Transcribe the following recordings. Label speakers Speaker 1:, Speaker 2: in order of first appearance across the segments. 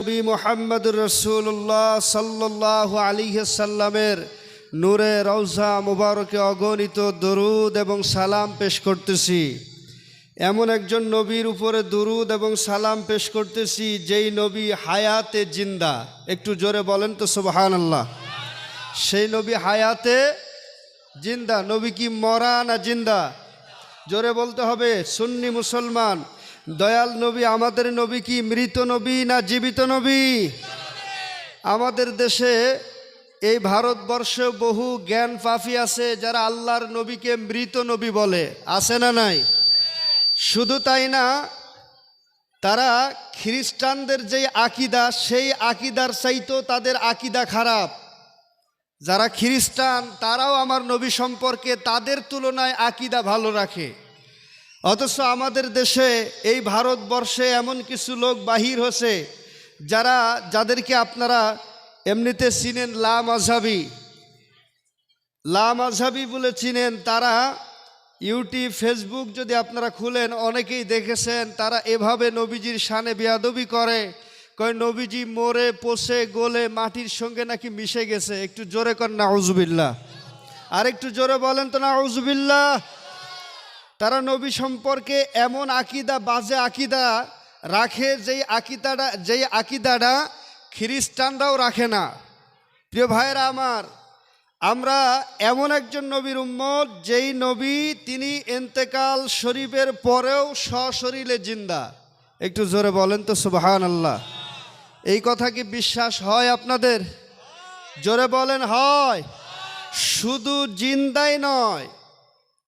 Speaker 1: নবী মুহাম্মদুর রাসূলুল্লাহ সাল্লাল্লাহু আলাইহি সাল্লামের নূরে রওজা মুবারকে অগণিত দরুদ এবং সালাম পেশ করতেছি। এমন একজন নবীর উপরে দরুদ এবং সালাম পেশ করতেছি যেই নবী হায়াতে জিন্দা। একটু জোরে বলেন তো সুবহানাল্লাহ। সেই নবী হায়াতে জিন্দা। নবী কি মরা না জিন্দা? জোরে বলতে হবে সুন্নি মুসলমান। দয়াল নবী আমাদের নবী কি মৃত নবী না জীবিত নবী? আমাদের দেশে এই ভারতবর্ষে বহু জ্ঞান পাপী আছে যারা আল্লাহর নবীকে মৃত নবী বলে, আছে না নাই? শুধু তাই না, তারা খ্রিস্টানদের যেই আকিদা সেই আকিদার চাইতেও তাদের আকিদা খারাপ। যারা খ্রিস্টান তারাও আমার নবী সম্পর্কে তাদের তুলনায় আকিদা ভালো রাখে। অথচ আমাদের দেশে এই ভারতবর্ষে এমন কিছু লোক বাহির হয়েছে যাদেরকে আপনারা এমনিতে চিনেন লা মাযহাবী বলে চিনেন। তারা ইউটিউব ফেসবুক যদি আপনারা খুলেন অনেকেই দেখেছেন, তারা এভাবে নবীজির শানে বেয়াদবি করে, কয় নবীজি মরে পচে গলে মাটির সঙ্গে নাকি মিশে গেছে। একটু জোরে কর নাউজুবিল্লাহ। আর একটু জোরে বলেন তো নাউজুবিল্লাহ। তারা নবী সম্পর্কে এমন আকিদা, বাজে আকিদা রাখে যেই আকিদাটা খ্রিস্টানরাও রাখে না। প্রিয় ভাইয়েরা আমার, আমরা এমন একজন নবীর উম্মত যেই নবী তিনি ইন্তেকাল শরীফের পরেও সশরীরে জিন্দা। একটু জোরে বলেন তো সুবহানাল্লাহ। এই কথা কি বিশ্বাস হয় আপনাদের? জোরে বলেন হয়। শুধু জিন্দাই নয়,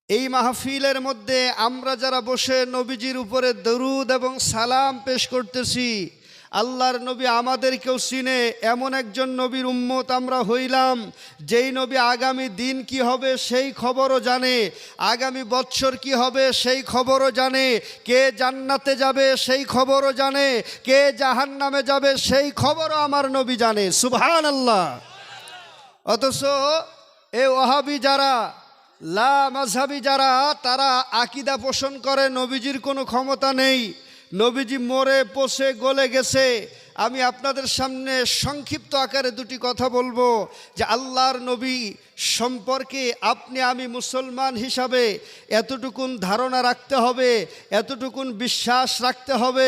Speaker 1: এই মাহফিলের মধ্যে আমরা যারা বসে নবীজির উপরে দরুদ এবং সালাম পেশ করতেছি, আল্লাহর নবী আমাদেরকেও চিনে। এমন একজন নবীর উম্মত আমরা হইলাম যেই নবী আগামী দিন কি হবে সেই খবরও জানে, আগামী বৎসর কি হবে সেই খবরও জানে, কে জান্নাতে যাবে সেই খবরও জানে, কে জাহান্নামে যাবে সেই খবরও আমার নবী জানে। সুবহানাল্লাহ। অথচ এই ওয়াহাবি যারা, লা মাযহাবী যারা, তারা আকিদা পোষণ করে নবীজির কোনো ক্ষমতা নেই, নবীজি মরে পচে গলে গেছে। আমি আপনাদের সামনে সংক্ষিপ্ত আকারে দুটি কথা বলবো যে আল্লাহর নবী সম্পর্কে আপনি আমি মুসলমান হিসাবে এতটুকুন ধারণা রাখতে হবে, এতটুকুন বিশ্বাস রাখতে হবে,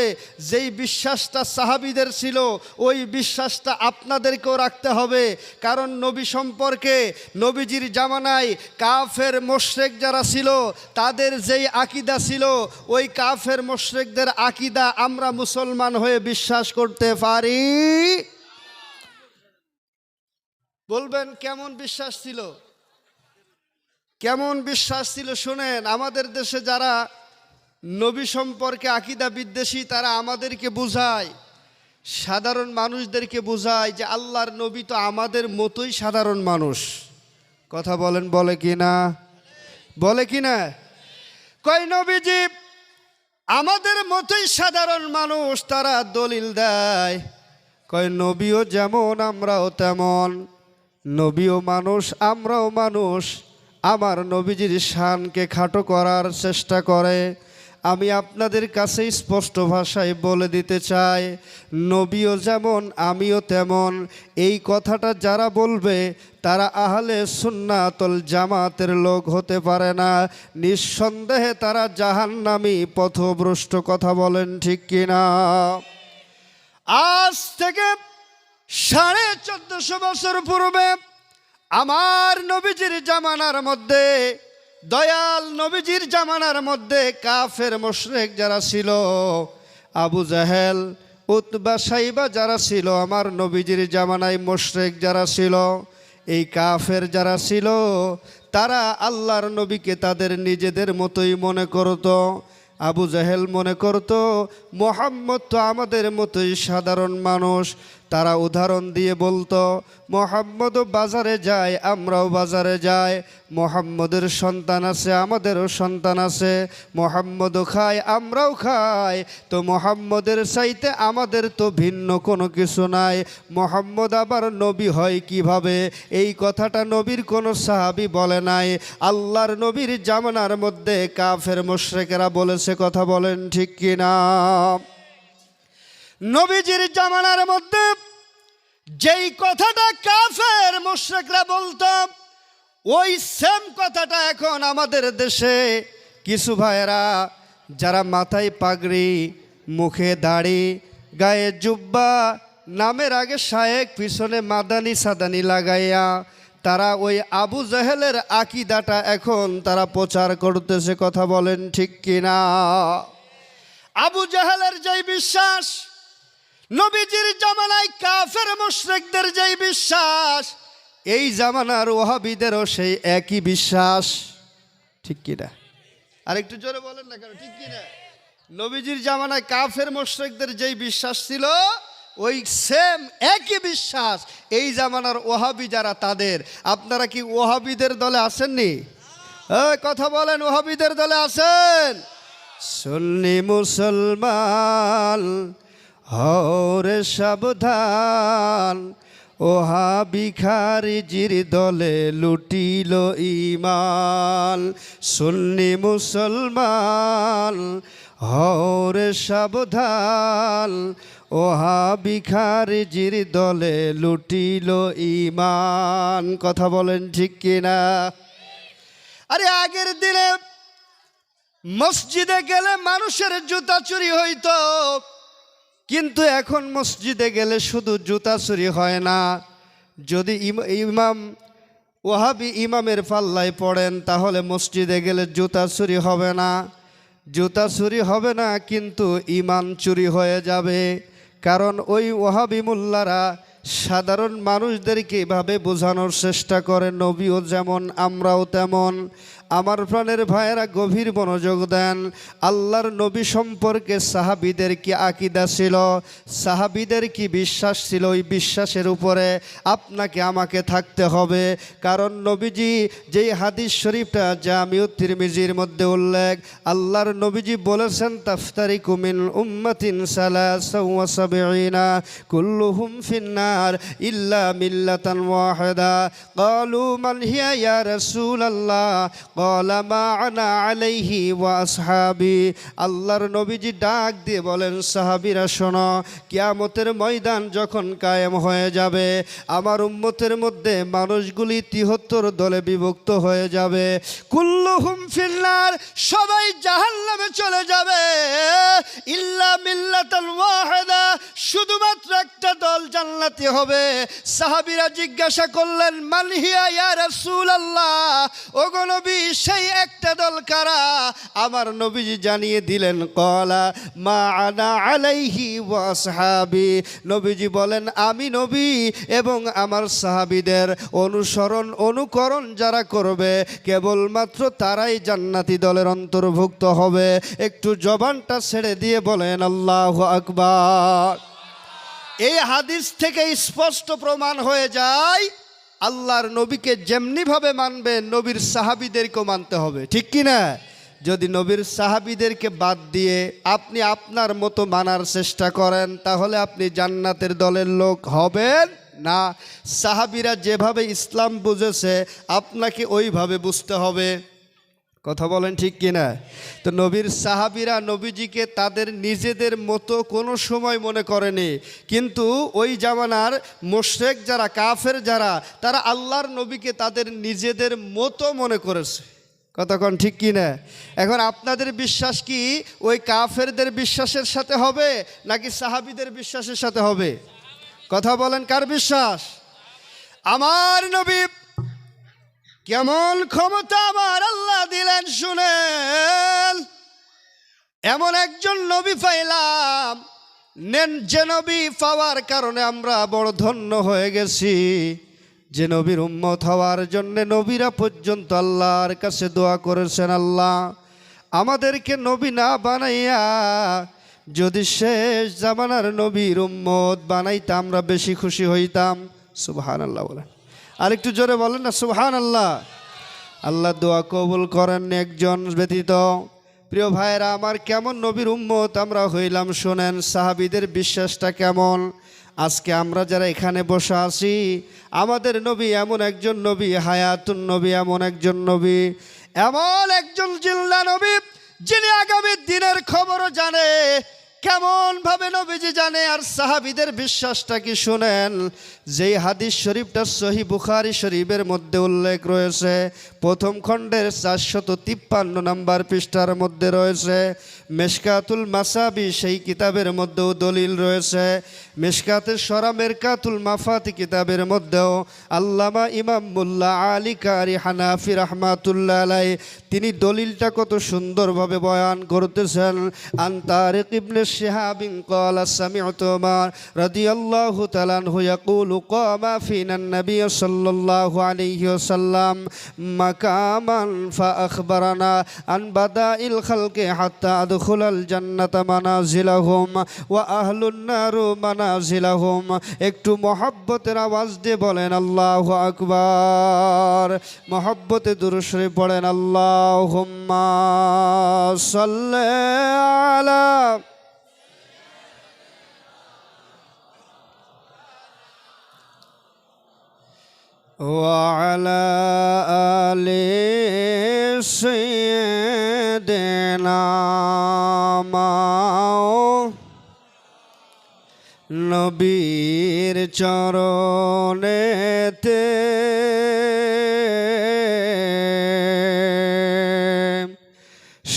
Speaker 1: যেই বিশ্বাসটা সাহাবীদের ছিল ওই বিশ্বাসটা আপনাদেরকেও রাখতে হবে। কারণ নবী সম্পর্কে নবীজির জামানায় কাফের মুশরিক যারা ছিল তাদের যেই আকিদা ছিল ওই কাফের মুশরিকদের আকিদা আমরা মুসলমান হয়ে বিশ্বাস করতে পারি। বলবেন কেমন বিশ্বাস ছিল? কেমন বিশ্বাস ছিল শোনেন। আমাদের দেশে যারা নবী সম্পর্কে আকিদা বিদ্বেষী তারা আমাদেরকে বুঝায়, সাধারণ মানুষদেরকে বুঝায় যে আল্লাহর নবী তো আমাদের মতোই সাধারণ মানুষ। কথা বলেন, বলে কি না? বলে কি না? কয় নবীজি আমাদের মতোই সাধারণ মানুষ। তারা দলিল দেয়, কয় নবীও যেমন আমরাও তেমন, নবীও মানুষ আমরাও মানুষ। আমার নবীজির শানকে খাটো করার চেষ্টা করে। আমি আপনাদের কাছে স্পষ্ট ভাষায় বলে দিতে চাই, নবীও যেমন আমিও তেমন। এই কথাটা যারা বলবে তারা আহলে সুন্নাতুল জামাতের লোক হতে পারে না। নিঃসন্দেহে তারা জাহান্নামী পথভ্রষ্ট। কথা বলেন ঠিক কিনা? আজ থেকে 1450 বছর পূর্বে আমার নবীজির জামানার মধ্যে, দয়াল নবীজির জামানার মধ্যে কাফের মুশরিক যারা ছিল, আবু জাহেল, উতবা, সাইবা যারা ছিল, আমার নবীজির জামানায় মুশরিক যারা ছিল, এই কাফের যারা ছিল, তারা আল্লাহর নবীকে তাদের নিজেদের মতোই মনে করতো। আবু জাহেল মনে করতো মুহাম্মদ তো আমাদের মতোই সাধারণ মানুষ। তারা উদাহরণ দিয়ে বলতো মুহাম্মদও বাজারে যায়, আমরাও বাজারে যাই, মুহাম্মদের সন্তান আছে, আমাদেরও সন্তান আছে, মুহাম্মদও খায়, আমরাও খাই, তো মুহাম্মদের চাইতে আমাদের তো ভিন্ন কোনো কিছু নাই। মুহাম্মদ আবার নবী হয় কিভাবে? এই কথাটা নবীর কোনো সাহাবী বলে নাই, আল্লাহর নবীর জামানার মধ্যে কাফের মুশরিকেরা বলেছে। কথা বলেন ঠিক কিনা? নবীজির জামানার মধ্যে যেই কথাটা কাফের মুশরিকরা বলতো, ওই সেম কথাটা এখন আমাদের দেশে কিছু ভাইয়েরা যারা মাথায় পাগড়ি, মুখে দাড়ি, গায়ে জুব্বা, নামের আগে শায়েক, পিছনে মাদানি সাদানি লাগাইয়া তারা ওই আবু জাহেলের আকীদাটা এখন তারা প্রচার করতেছে। কথা বলেন ঠিক কিনা? আবু জাহেলের যেই বিশ্বাস, নবীজির জামানায় কাফের মুশরিকদের যেই বিশ্বাস, এই জামানার ওয়াহাবিদেরও সেই একই বিশ্বাস। ঠিক কিনা? আরেকটু জোরে বলেন না কেন, ঠিক কিনা? নবীজির জামানায় কাফের মুশরিকদের যেই বিশ্বাস ছিল, ওই সেম একই বিশ্বাস এই জামানার ওয়াহাবি যারা তাদের। আপনারা কি ওয়াহাবিদের দলে আসেননি? কথা বলেন, ওয়াহাবিদের দলে আছেন? সুন্নি মুসলমান হরে সাবধান, ওহাবি খারিজির দলে লুটিল ঈমান। সুন্নি মুসলমান হরে সাবধান, ওহাবি খারিজির দলে লুটিল ঈমান। কথা বলেন ঠিক কিনা? আরে আগের দিনে মসজিদে গেলে মানুষের জুতা চুরি হইতো, কিন্তু এখন মসজিদে গেলে শুধু জুতা চুরি হয় না, যদি ইমাম ওয়াহাবি ইমামের পাল্লায় পড়েন তাহলে মসজিদে গেলে জুতা চুরি হবে না। জুতা চুরি হবে না, কিন্তু ঈমান চুরি হয়ে যাবে। কারণ ওই ওয়াহাবি মোল্লারা সাধারণ মানুষদেরকে এভাবে বোঝানোর চেষ্টা করে, নবীও যেমন আমরাও তেমন। আমার প্রাণের ভাইয়েরা গভীর মনোযোগ দেন। আল্লাহর নবী সম্পর্কে সাহাবীদের কি আকীদা ছিল, সাহাবীদের কি বিশ্বাস ছিল, ওই বিশ্বাসের উপরে আপনাকে আমাকে থাকতে হবে। কারণ নবীজি যেই হাদিস শরীফটা জামিউত তিরমিজির মধ্যে উল্লেখ, আল্লাহর নবীজি বলেছেন, তাফতারিকু মিন উম্মাতিন সালাসা ওয়া সাবঈনা কুল্লুহুম ফিন্নার ইল্লা মিল্লাতান ওয়াহিদা। ক্বালু মান হিয়া ইয়া রাসূলুল্লাহ? ক্বালা মা আনা আলাইহি ওয়া আসহাবি। আল্লাহর নবীজি ডাক দিয়ে বলেন, সাহাবীরা শোনো, কিয়ামতের ময়দান যখন কায়েম হয়ে যাবে, আমার উম্মতের মধ্যে মানুষগুলি 73 দলে বিভক্ত হয়ে যাবে। কুল্লুহুম ফিন্নার, সবাই জাহান্নামে চলে যাবে। ইল্লা মিল্লাতান ওয়াহিদা, শুধুমাত্র একটা দল জান্নাতি হবে। সাহাবীরা জিজ্ঞাসা করলেন, মান হিয়া ইয়া রাসূলুল্লাহ? ওগো নবী, সেই একটা দল কারা? আমার নবীজি জানিয়ে দিলেন, ক্বালা মা আনা আলাইহি ওয়া আসহাবি। নবীজি বলেন, আমি নবী এবং আমার সাহাবীদের অনুকরণ যারা করবে, কেবলমাত্র তারাই জান্নাতি দলের অন্তর্ভুক্ত হবে। একটু জবানটা ছেড়ে দিয়ে বলেন আল্লাহু আকবার। এই হাদিস থেকে স্পষ্ট প্রমাণ হয়ে যায়, আল্লাহর নবীকে যেমনিভাবে মানবেন, নবীর সাহাবীদেরকেও মানতে হবে। ঠিক কি না? যদি নবীর সাহাবীদেরকে বাদ দিয়ে আপনি আপনার মতো মানার চেষ্টা করেন, তাহলে আপনি জান্নাতের দলের লোক হবেন না। সাহাবীরা যেভাবে ইসলাম বুঝেছে, আপনাকে ওইভাবে বুঝতে হবে। কথা বলেন ঠিক কিনা? তো নবীর সাহাবীরা নবীজিকে তাদের নিজেদের মতো কোনো সময় মনে করেনি, কিন্তু ওই জামানার মুশরিক যারা, কাফের যারা, তারা আল্লাহর নবীকে তাদের নিজেদের মতো মনে করেছে। কথা কোন ঠিক কিনা? এখন আপনাদের বিশ্বাস কি ওই কাফেরদের বিশ্বাসের সাথে হবে নাকি সাহাবীদের বিশ্বাসের সাথে হবে? কথা বলেন, কার বিশ্বাস? আমার নবী কেমন ক্ষমতা আমার আল্লাহ দিলেন শুনেন। এমন একজন নবী পাইলাম, যে নবী পাওয়ার কারণে আমরা বড় ধন্য হয়ে গেছি। যে নবীর উম্মত হওয়ার জন্য নবীরা পর্যন্ত আল্লাহর কাছে দোয়া করেছেন, আল্লাহ আমাদেরকে নবী না বানাইয়া যদি শেষ জামানার নবীর উম্মত বানাইতে আমরা বেশি খুশি হইতাম। সুবহানাল্লাহ বলেন, আরেকটু জোরে বলেন না সুবহানাল্লাহ। আল্লাহ দোয়া কবুল করেন একজন ব্যতীত। প্রিয় ভাইয়েরা আমার, কেমন নবীর উম্মত আমরা হইলাম শোনেন। সাহাবীদের বিশ্বাসটা কেমন? আজকে আমরা যারা এখানে বসে আছি, আমাদের নবী এমন একজন নবী, হায়াতুন নবী এমন একজন নবী, এমন একজন জিন্দা নবী, যিনি আগামী দিনের খবরও জানে, কেমন ভাবে নবীজি জানে আর সাহাবীদের বিশ্বাসটা কি শুনেন। যেই হাদিস শরীফটা সহিহ বুখারী শরীফের মধ্যে উল্লেখ রয়েছে, প্রথম খণ্ডের 453 নম্বর পৃষ্ঠার মধ্যে রয়েছে। মেশকাতুল মাসাবি সেই কিতাবের মধ্যেও দলিল রয়েছে। মেশকাতের সরা মেরকাতুল মাফাতি কিতাবের মধ্যেও আল্লামা ইমাম মুল্লা আলী কারি হানাফি রাহমাতুল্লাহ আলাইহি তিনি দলিলটা কত সুন্দরভাবে বয়ান করতেছেন। আন তারিক ইবনে শিহাবিন ক্বালা সামি'তু উমর রাদিয়াল্লাহু তাআলা আনহু ইয়াকুলু কামা ফিনা নবী সাল্লাল্লাহু আলাইহি ওয়াসাল্লাম মাকামান ফাআখবারানা আন বাদাইল খালকি হাত্তা আদখুলাল জান্নাতা মানাজিলাহুম ওয়া আহলুন নারু মানাজিলাহুম। একটু মহব্বতের আওয়াজ দিয়ে বলেন আল্লাহু আকবার। মহব্বতে দুরূদ শরীফ পড়েন আল্লাহুম্মা সাল্লি আলা ওয়া আলা আলি সাইয়্যিদিনা নবীর চরণেতে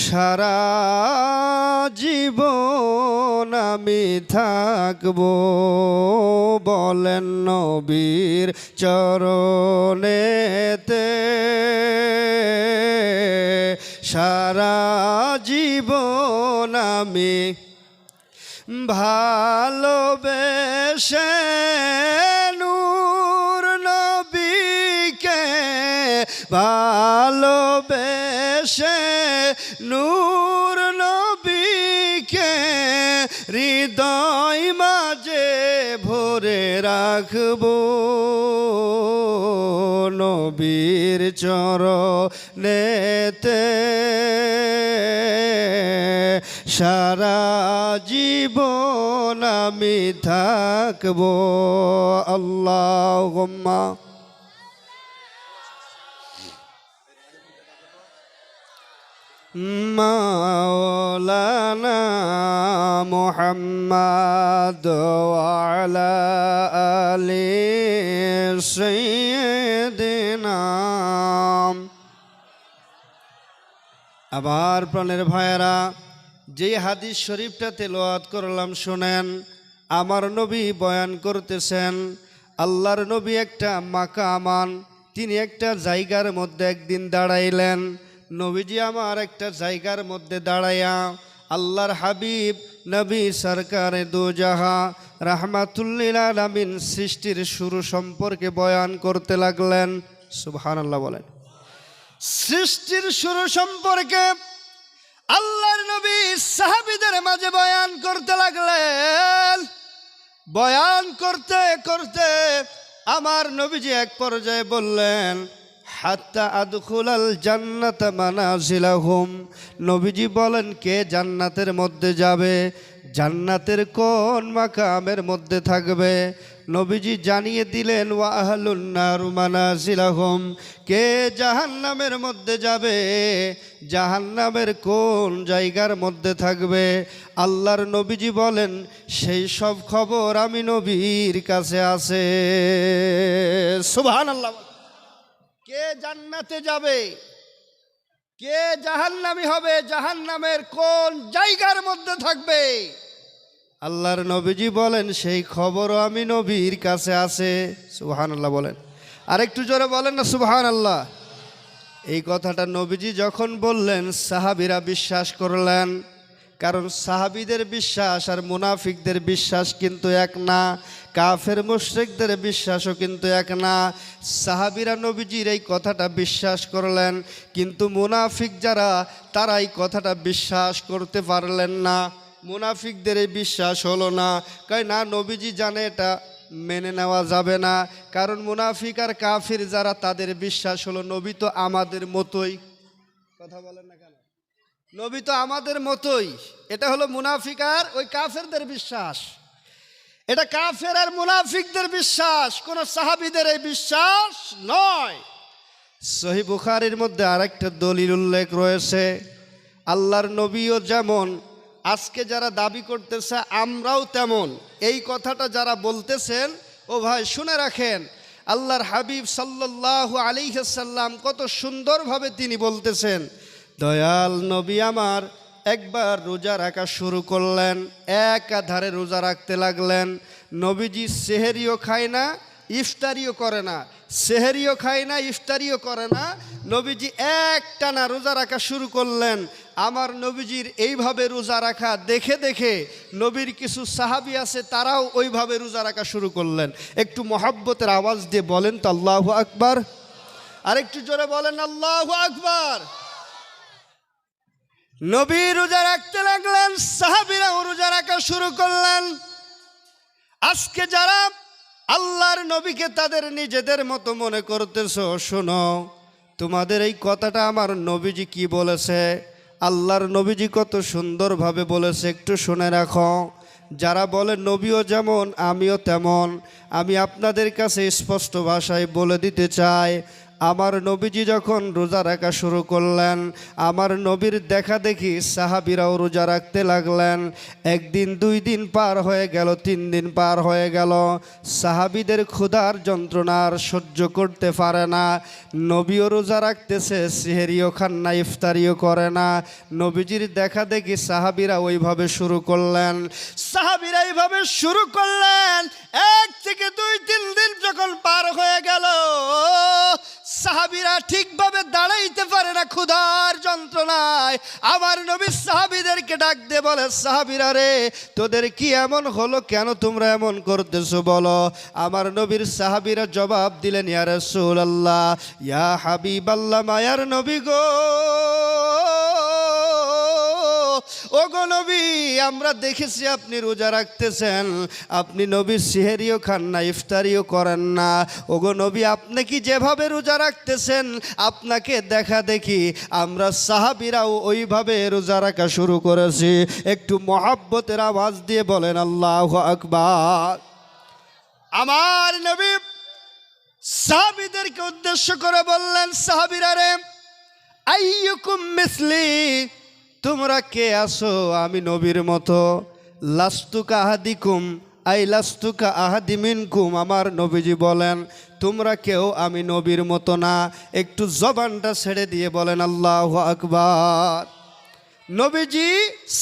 Speaker 1: সারা জীবন আমি থাকব। বলেন নবীর চরণেতে সারা জীবন আমি ভালোবেসে নূর নবীকে ভালোবেসে নূর নবীকে হৃদয় মাঝে ভরে রাখব। নবীর চরণেতে সারা জীবন আমি থাকব। আল্লাহুম্মা মাওলানা মুহাম্মদ ওয়া আলা আলি সাইয়্যিদিনা। আবার প্রাণের ভাইয়েরা, যে হাদিস শরীফটা তেলাওয়াত করলাম শোনেন। আমার নবী বয়ান করতেছেন, আল্লাহর নবী একটা মাকামান, তিনি একটা জায়গার মধ্যে একদিন দাঁড়াইলেন। নবীজি আমার একটা জায়গার মধ্যে দাঁড়াইয়া আল্লাহর হাবিব নবী সরকারে দু জাহা রাহমাতুল্লিল আলামিন সৃষ্টির শুরু সম্পর্কে বয়ান করতে লাগলেন। সুবহানাল্লাহ বলেন। সৃষ্টির শুরু সম্পর্কে আল্লাহর নবী সাহাবীদের মাঝে বয়ান করতে লাগলেন। বয়ান করতে করতে আমার নবীজি এক পর্যায়ে বললেন, হাত্তা আদখুলাল জান্নাতা মানাজিলাহুম। নবীজি বলেন, কে জান্নাতের মধ্যে যাবে, জান্নাতের কোন মাকামের মধ্যে থাকবে। নবীজি জানিয়ে দিলেন, ওয়া আহলুন নারু মানাজিলাহুম, কে জাহান্নামের মধ্যে যাবে, জাহান্নামের কোন জায়গার মধ্যে থাকবে। আল্লাহর নবীজি বলেন, সেই সব খবর আমি নবীর কাছে আছে। সুবহানাল্লাহ। কে জান্নাতে যাবে, কে জাহান্নামী হবে, জাহান্নামের কোন জায়গার মধ্যে থাকবে, আল্লাহর নবীজি বলেন সেই খবরও আমি নবীর কাছে আছে। সুবহানাল্লাহ বলেন। আরেকটু জোরে বলেন না সুবহানাল্লাহ। এই কথাটা নবীজি যখন বললেন সাহাবীরা বিশ্বাস করলেন। কারণ সাহাবীদের বিশ্বাস আর মুনাফিকদের বিশ্বাস কিন্তু এক না, কাফের মুশরিকদের বিশ্বাসও কিন্তু এক না। সাহাবীরা নবীজির এই কথাটা বিশ্বাস করলেন, কিন্তু মুনাফিক যারা তারা এই কথাটা বিশ্বাস করতে পারলেন না। মুনাফিকদের এই বিশ্বাস হলো না, কয় না নবীজি জানে এটা মেনে নেওয়া যাবে না। কারণ মুনাফিক আর কাফির যারা তাদের বিশ্বাস হলো নবী তো আমাদের মতোই। কথা বলেন না কেন? নবী তো আমাদের মতোই। এটা হলো মুনাফিক আর ওই কাফেরদের বিশ্বাস। এটা কাফের আর মুনাফিকদের বিশ্বাস, কোন সাহাবীদের এই বিশ্বাস নয়। সহিহ বুখারীর মধ্যে আরেকটা দলিল উল্লেখ রয়েছে। আল্লাহর নবীও যেমন আজকে যারা দাবি করতেছে আমরাও তেমন, এই কথাটা যারা বলতেছেন, ও ভাই শুনে রাখেন, আল্লাহর হাবিব সাল্লাল্লাহু আলাইহি সাল্লাম কত সুন্দরভাবে তিনি বলতেছেন, দয়াল নবী আমার একবার রোজা রাখা শুরু করলেন, একাধারে রোজা রাখতে লাগলেন। নবীজি সেহেরিও খায় না, ইফতারিও করে না, সেহেরিও খায় না, ইফতারিও করে না, নবীজি একটানা রোজা রাখা শুরু করলেন। আমার নবীজির এইভাবে রোজা রাখা দেখে দেখে নবীর কিছু সাহাবী আছে, তারাও ওইভাবে রোজা রাখা শুরু করলেন। একটু মহাব্বতের আওয়াজ দিয়ে বলেন তো আল্লাহু আকবার, আর একটু জোরে বলেন আল্লাহু আকবার। নবী রোজা রাখতে লাগলেন, সাহাবীরাও রোজা রাখা শুরু করলেন। আজকে যারা আল্লাহর নবীকে তাদের নিজেদের মতো মনে করতেছো, শোনো, তোমাদের এই কথাটা আমার নবীজি কি বলেছে, আল্লাহর নবীজি কত সুন্দরভাবে বলেছে, একটু শুনে রাখো। যারা বলে নবীও যেমন আমিও তেমন, আমি আপনাদের কাছে স্পষ্ট ভাষায় বলে দিতে চাই, আমার নবীজি যখন রোজা রাখা শুরু করলেন, আমার নবীর দেখা দেখি সাহাবীরাও রোজা রাখতে লাগলেন। একদিন, 2 দিন পার হয়ে গেল, 3 দিন পার হয়ে গেল, সাহাবীদের ক্ষুধার যন্ত্রণার সহ্য করতে পারে না। নবীও রোজা রাখতেছে, সেহেরিও খান না, ইফতারিও করে না। নবীজির দেখা দেখি সাহাবীরা ওইভাবে শুরু করলেন। সাহাবীরা এইভাবে শুরু করলেন। 1 থেকে 2, 3 দিন যখন পার হয়ে গেল, সাহাবীরা ঠিকভাবে দাঁড়াইতে পারে না ক্ষুধার যন্ত্রণায়। আমার নবী সাহাবীদেরকে ডাক দিয়ে বলে, সাহাবীরা রে, তোদের কি এমন হলো, কেন তোমরা এমন করতেছো বলো। আমার নবীর সাহাবীরা জবাব দিলেন, ইয়া রাসূলুল্লাহ, ইয়া হাবিবাল্লাহ, মায়ার নবী গো, ওগো নবী, আমরা দেখেছি আপনি রোজা রাখতেছেন, আপনি নবী সেহেরিও খান না, ইফতারিও করেন না। ওগো নবী, আপনি কি যেভাবে রোজা রাখতেছেন, আপনাকে দেখা দেখি আমরা সাহাবীরাও ওইভাবে রোজা রাখা শুরু করেছি। একটু মহাব্বতের আওয়াজ দিয়ে বলেন আল্লাহু আকবার। আমার নবী সাহাবীদেরকে উদ্দেশ্য করে বললেন, সাহাবীরা রে, আইয়ুকুম মিসলি, তোমরা কে আসো আমি নবীর মতো। লাস্তুকা আহাদিকুম আই লাস্তুকা আহাদি মিনকুম, আমার নবীজি বলেন, তোমরা কেউ আমি নবীর মতো না। একটু জবানটা ছেড়ে দিয়ে বলেন আল্লাহু আকবার। নবীজি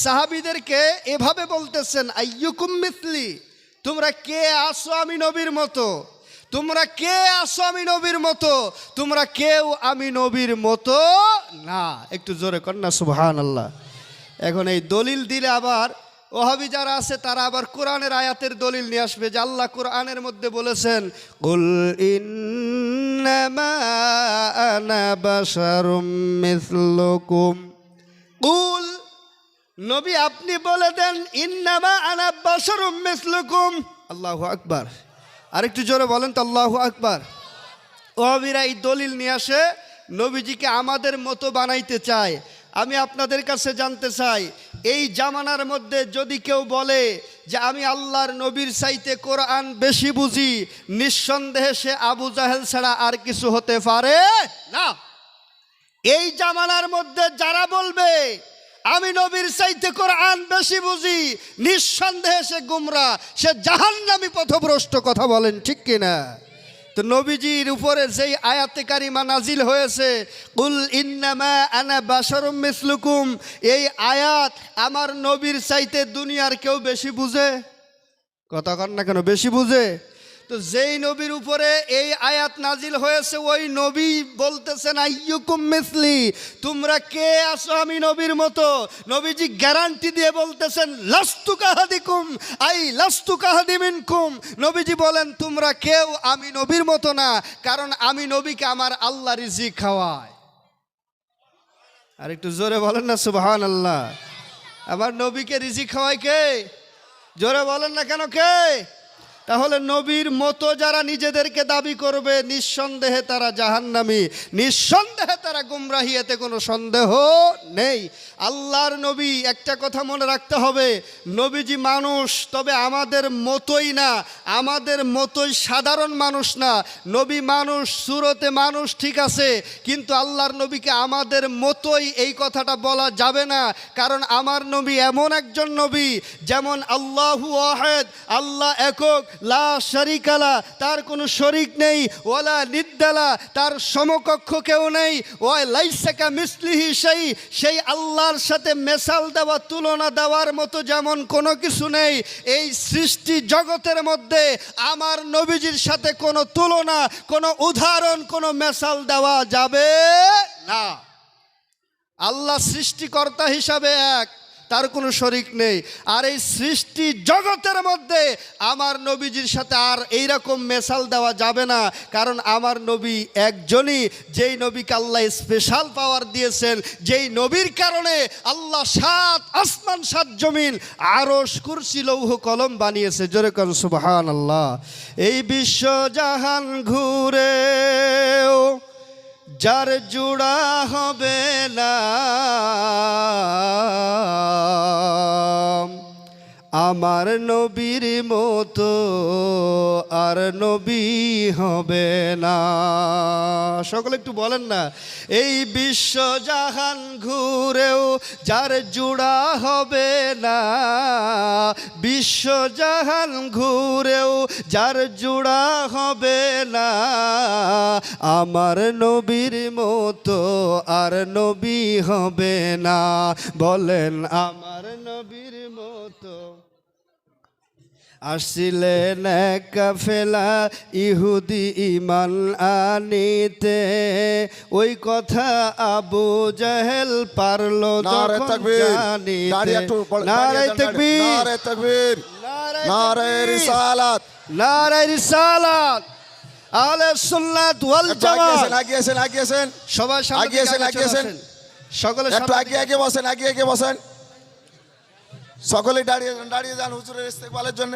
Speaker 1: সাহাবীদেরকে এভাবে বলতেছেন, আইয়ুকুম মিসলি, তোমরা কে আসো আমি নবীর মতো, তোমরা কে আসো আমি নবীর মতো, তোমরা কেউ আমি নবীর মতো না। একটু জোরে কর না সুবহানাল্লাহ। এখন এই দলিল দিলে আবার ওহাবি যারা আছে তারা আবার কোরআনের আয়াতের দলিল নিয়ে আসবে, যে আল্লাহ কোরআনের মধ্যে বলেছেন, কুল ইন্নামা আনা বাশারুম মিসলুকুম। কুল, নবী আপনি বলে দেন, ইন্নামা আনা বাশারুম মিসলুকুম। আল্লাহু আকবার। আরেকটু জোরে বলেন তো আল্লাহু আকবার। ওহাবিরা এই দলিল নিয়ে আসে, নবীজিকে আমাদের মতো বানাইতে চায়। আমি আপনাদের কাছে জানতে চাই, এই জামানার মধ্যে যদি কেউ বলে যে আমি আল্লাহর নবীর চাইতে কোরআন বেশি বুঝি, নিঃসন্দেহে সে আবু জাহেল ছাড়া আর কিছু হতে পারে না। এই জামানার মধ্যে যারা বলবে আমি নবীর চাইতে কোরআন বেশি বুঝি, নিঃসন্দেহে সে গুমরা, সে জাহান্নামী পথভ্রষ্ট। কথা বলেন ঠিক কিনা? তো নবীজির উপরে যেই আয়াতে কারিমা নাজিল হয়েছে, কুল ইন্নামা আনা বাশারুম মিসলুকুম, এই আয়াত আমার নবীর চাইতে দুনিয়ার কেউ বেশি বুঝে? কথা কন না কেন, বেশি বুঝে? তো যেই নবীর উপরে এই আয়াত নাজিল হয়েছে, ওই নবী বলতেছেন, আইয়ুকুম মিসলি, তোমরা কে আসো আমি নবীর মতো। নবীজি গ্যারান্টি দিয়ে বলতেছেন, লাস্তু কাহাদিকুম আই লাস্তু কাহাদি মিনকুম। নবীজি বলেন, তোমরা কেউ আমি নবীর মতো না, কারণ আমি নবীকে আমার আল্লাহ রিজিক খাওয়ায়। আর একটু জোরে বলেন না সুবহানাল্লাহ। আমার নবীকে রিজিক খাওয়ায় কে? জোরে বলেন না কেন, কে? তাহলে নবীর মতো যারা নিজেদেরকে দাবি করবে নিঃসন্দেহে তারা জাহান্নামী, নিঃসন্দেহে তারা গুমরাহী, এতে কোনো সন্দেহ নেই। আল্লাহর নবী, একটা কথা মনে রাখতে হবে, নবীজি মানুষ, তবে আমাদের মতোই না, আমাদের মতোই সাধারণ মানুষ না। নবী মানুষ, সুরতে মানুষ ঠিক আছে, কিন্তু আল্লাহর নবীকে আমাদের মতোই এই কথাটা বলা যাবে না। কারণ আমার নবী এমন একজন নবী, যেমন আল্লাহু আহাদ, আল্লাহ একক, লা শারিকা লা, তার কোনো শরিক নেই, ওয়ালা নিদ্দালা, তার সমকক্ষ কেউ নেই, ওয়া লাইসা কামিসলিহি শাই, সেই আল্লাহর সাথে মেসাল দেওয়া, তুলনা দেওয়ার মতো যেমন কোনো কিছু নেই। এই সৃষ্টি জগতের মধ্যে আমার নবীজির সাথে কোনো তুলনা, কোনো উদাহরণ, কোনো মেসাল দেওয়া যাবে না। আল্লাহ সৃষ্টিকর্তা হিসাবে এক, তার কোনো শরিক নেই। আর এই সৃষ্টি জগতের মধ্যে আমার নবীজির সাথে আর এইরকম মেসাল দেওয়া যাবে না। কারণ আমার নবী একজনই, যেই নবীকে আল্লাহ স্পেশাল পাওয়ার দিয়েছেন, যেই নবীর কারণে আল্লাহ 7 আসমান 7 জমিন, আরশ, কুরসি, লৌহ কলম বানিয়েছে। জোরে কোন সুবহানাল্লাহ। এই বিশ্ব জাহান ঘুরেও যার জোড়া হবে না, আমার নবীর মতো আর নবী হবে না। সকলে একটু বলেন না, এই বিশ্ব জাহান ঘুরেও যার জোড়া হবে না, বিশ্ব জাহান ঘুরেও যার জোড়া হবে না, আমার নবীর মতো আর নবী হবে না। বলেন আমার নবীর মতো। আসছিলেন এক কাফেলা ইহুদি ইমান আনিতে, ওই কথা আবু জাহেল পারলো যখন জানিতে। নারে তাকবীর,
Speaker 2: নারে তাকবীর, নারে রিসালাত,
Speaker 1: নারে রিসালাত, আহলে সুন্নাত ওয়াল জামাত।
Speaker 2: আগিয়েছেন
Speaker 1: সবাই সামনে
Speaker 2: আগিয়েছেন,
Speaker 1: সকলে
Speaker 2: একটু আগে বসেন, আগে বসেন, সকলে দাঁড়িয়ে যান হুজুরের ইস্তেকবালের জন্য।